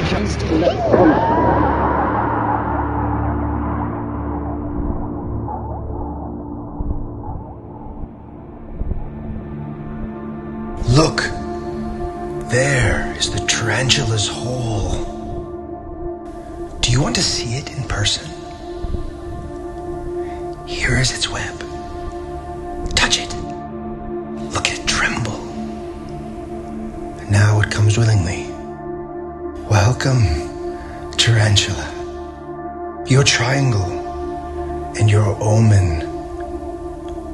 just left. Look, there is the tarantula's hole. Do you want to see it in person? Here is its web. Touch it. Look at it tremble. Now it comes willingly. Welcome, tarantula. Your triangle and your omen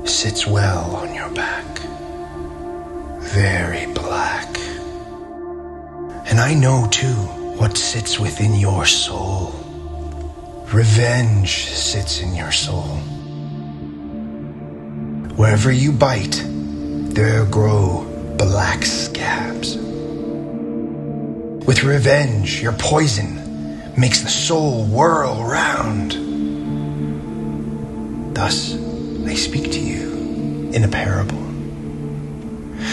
sits well on your back. Very black. And I know too what sits within your soul. Revenge sits in your soul. Wherever you bite, there grow black scabs. With revenge, your poison makes the soul whirl round. Thus, I speak to you in a parable.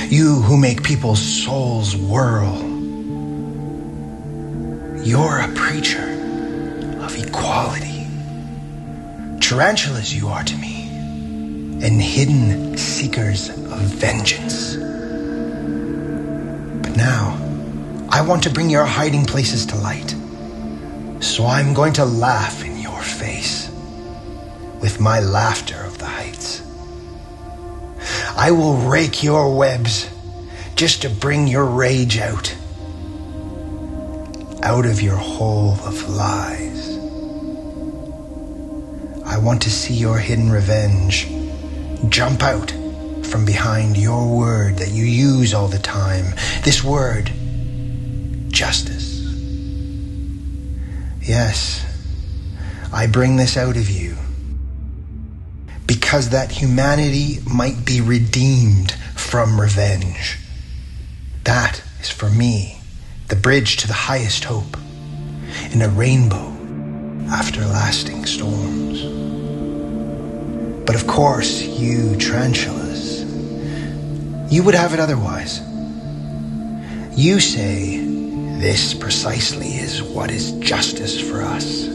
You who make people's souls whirl. You're a preacher of equality. Tarantulas you are to me, and hidden seekers of vengeance. But now, I want to bring your hiding places to light. So I'm going to laugh in your face with my laughter of the heights. I will rake your webs just to bring your rage out of your hole of lies. I want to see your hidden revenge jump out from behind your word that you use all the time. This word, justice. Yes, I bring this out of you because that humanity might be redeemed from revenge. That is for me the bridge to the highest hope in a rainbow after lasting storms. But of course, you tarantulas, you would have it otherwise. You say, this precisely is what is justice for us,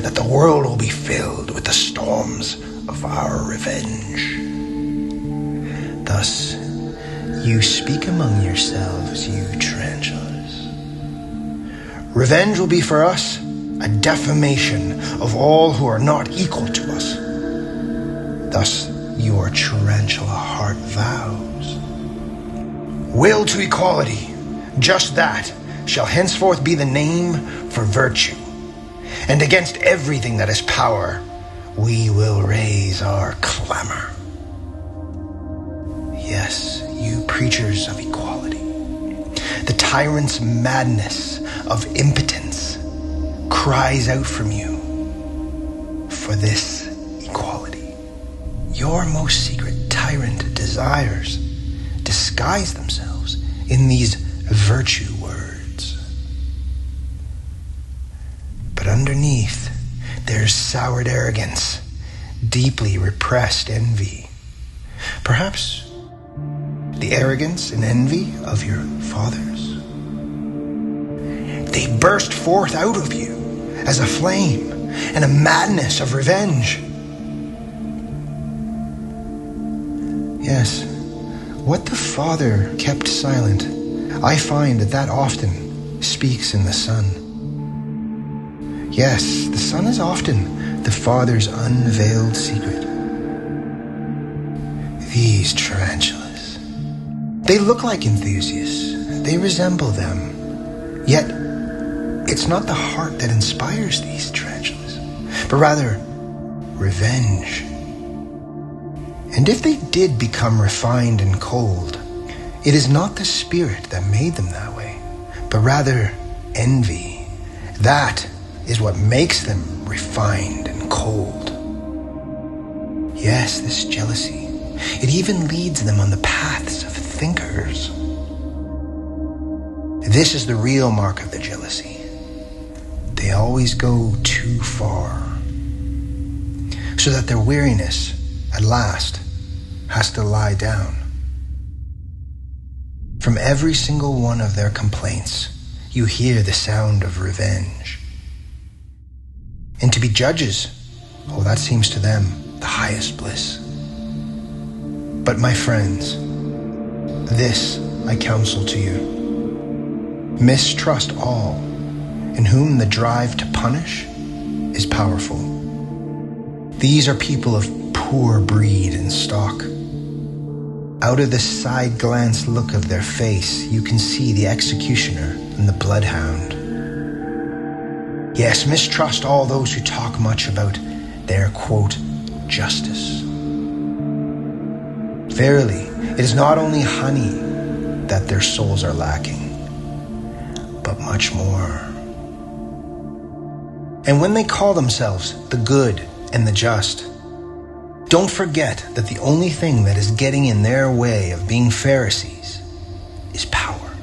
that the world will be filled with the storms of our revenge. Thus, you speak among yourselves, you tarantulas. Revenge will be for us a defamation of all who are not equal to us. Thus, your tarantula heart vows. Will to equality, just that, shall henceforth be the name for virtue. And against everything that is power, we will raise our clamor. Yes, you preachers of equality. The tyrant's madness of impotence cries out from you for this equality. Your most secret tyrant desires disguise themselves in these virtue words. But underneath, there's soured arrogance, deeply repressed envy. Perhaps the arrogance and envy of your fathers. They burst forth out of you as a flame and a madness of revenge. Yes, what the Father kept silent, I find that often speaks in the Son. Yes, the Son is often the Father's unveiled secret. These tarantulas, they look like enthusiasts. They resemble them. Yet, it's not the heart that inspires these tarantulas, but rather revenge. And if they did become refined and cold, it is not the spirit that made them that way, but rather envy. That is what makes them refined and cold. Yes, this jealousy, it even leads them on the paths of thinkers. This is the real mark of the jealousy. They always go too far, so that their weariness, at last, has to lie down. From every single one of their complaints, you hear the sound of revenge. And to be judges, oh, that seems to them the highest bliss. But my friends, this I counsel to you. Mistrust all, in whom the drive to punish is powerful. These are people of poor breed and stock. Out of the side glance look of their face, you can see the executioner and the bloodhound. Yes, mistrust all those who talk much about their, quote, justice. Verily, it is not only honey that their souls are lacking, but much more. And when they call themselves the good and the just, don't forget that the only thing that is getting in their way of being Pharisees is power.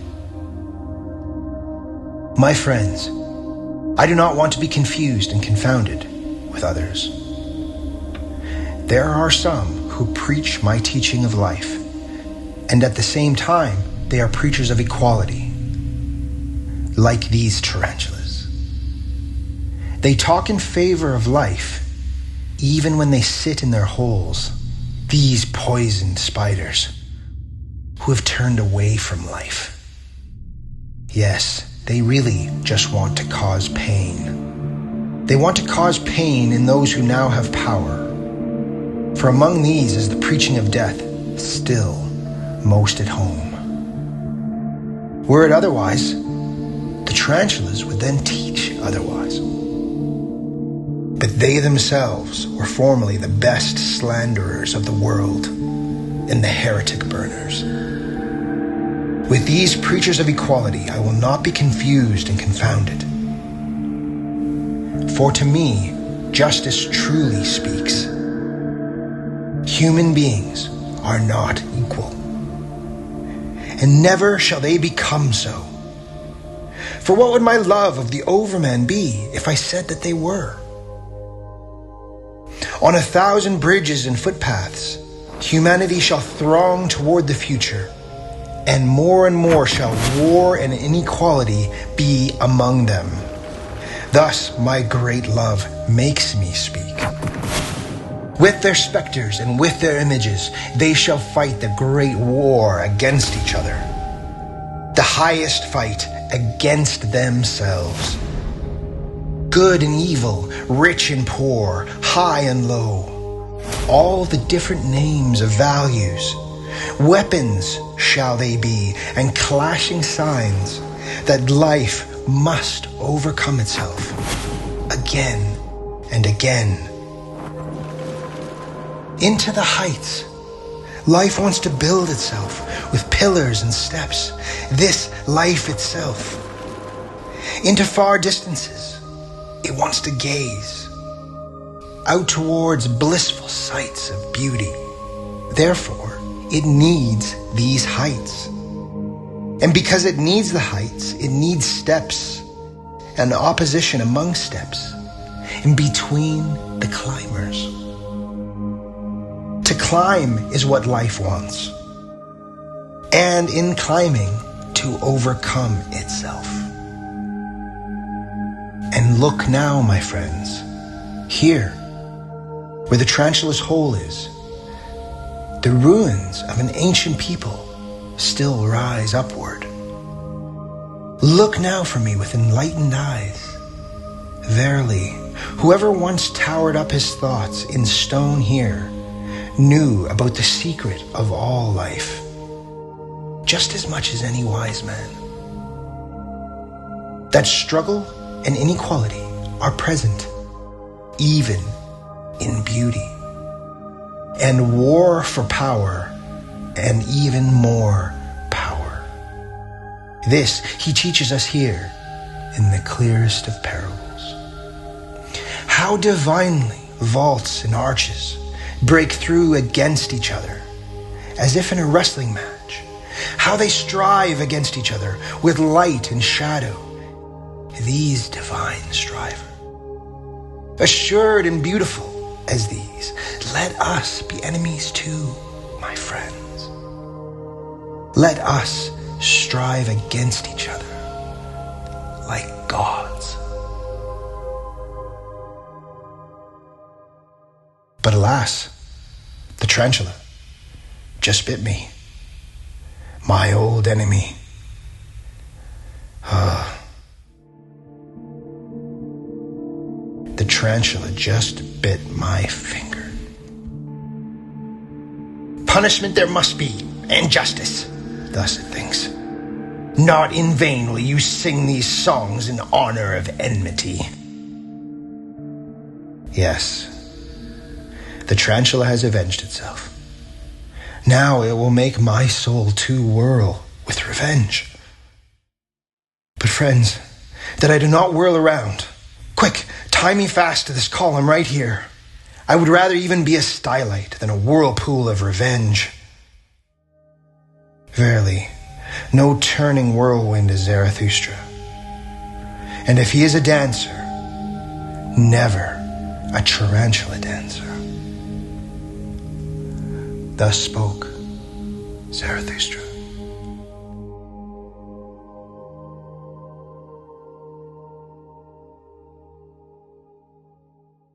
My friends, I do not want to be confused and confounded with others. There are some who preach my teaching of life, and at the same time, they are preachers of equality, like these tarantulas. They talk in favor of life, even when they sit in their holes, these poisoned spiders who have turned away from life. Yes, they really just want to cause pain. They want to cause pain in those who now have power. For among these is the preaching of death still most at home. Were it otherwise, the tarantulas would then teach otherwise. But they themselves were formerly the best slanderers of the world and the heretic burners. With these preachers of equality, I will not be confused and confounded. For to me, justice truly speaks. Human beings are not equal, and never shall they become so. For what would my love of the overmen be if I said that they were? On 1,000 bridges and footpaths, humanity shall throng toward the future, and more shall war and inequality be among them. Thus my great love makes me speak. With their specters and with their images, they shall fight the great war against each other, the highest fight against themselves. Good and evil, rich and poor, high and low, all the different names of values, weapons shall they be, and clashing signs that life must overcome itself again and again. Into the heights, life wants to build itself with pillars and steps, this life itself. Into far distances, it wants to gaze out towards blissful sights of beauty. Therefore, it needs these heights. And because it needs the heights, it needs steps and opposition among steps in between the climbers. To climb is what life wants, and in climbing, to overcome itself. And look now, my friends, here, where the tarantula's hole is, the ruins of an ancient people still rise upward. Look now for me with enlightened eyes. Verily, whoever once towered up his thoughts in stone here knew about the secret of all life, just as much as any wise man. That struggle and inequality are present, even in beauty, and war for power, and even more power. This he teaches us here in the clearest of parables. How divinely vaults and arches break through against each other, as if in a wrestling match. How they strive against each other with light and shadow, these divine striver. Assured and beautiful as these, let us be enemies too, my friends. Let us strive against each other, like gods. But alas, the tarantula just bit me, my old enemy. The tarantula just bit my finger. Punishment there must be, and justice, thus it thinks. Not in vain will you sing these songs in honor of enmity. Yes, the tarantula has avenged itself. Now it will make my soul to whirl with revenge. But friends, that I do not whirl around. Quick, tie me fast to this column right here. I would rather even be a stylite than a whirlpool of revenge. Verily, no turning whirlwind is Zarathustra. And if he is a dancer, never a tarantula dancer. Thus spoke Zarathustra.